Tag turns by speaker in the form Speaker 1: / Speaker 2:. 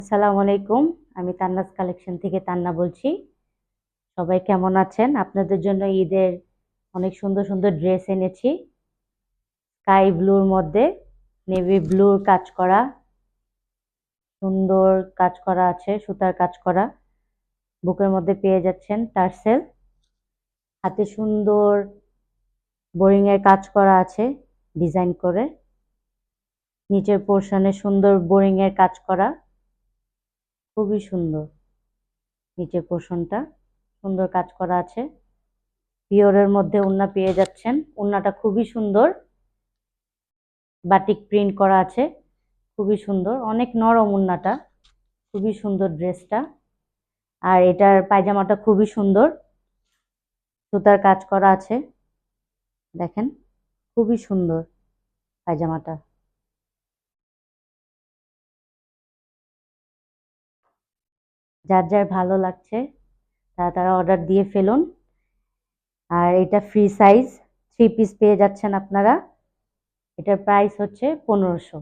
Speaker 1: আসসালামু আলাইকুম। আমি তান্নাজ কালেকশন থেকে তান্না বলছি। সবাই কেমন আছেন? আপনাদের জন্য ঈদের অনেক সুন্দর, সুন্দর ড্রেস এনেছি। স্কাই ব্লুর মধ্যে নেভি ব্লুর কাজ করা, সুন্দর কাজ করা আছে, সুতার কাজ করা। বুকের মধ্যে পেয়ে যাচ্ছেন টার্সেল। হাতে সুন্দর বোরিং এর কাজ করা আছে ডিজাইন করে। নিচের পোরশনে সুন্দর বোরিং এর কাজ করা। খুবই সুন্দর। নিচের পোরশনটা সুন্দর কাজ করা আছে। পিওরের মধ্যে ওড়না পেয়ে যাচ্ছেন। ওড়নাটা খুবই সুন্দর, বাটিক প্রিন্ট করা আছে, খুবই সুন্দর, অনেক নরম ওড়নাটা, খুবই সুন্দর ড্রেসটা। আর এটার পায়জামাটা খুবই সুন্দর, সুতার কাজ করা আছে, দেখেন খুবই সুন্দর পায়জামাটা। যার যার ভালো লাগছে তারা তারা অর্ডার দিয়ে ফেলুন। আর এটা ফ্রি সাইজ 3 পিস পেয়ে যাচ্ছেন আপনারা। এটার প্রাইস হচ্ছে 1500।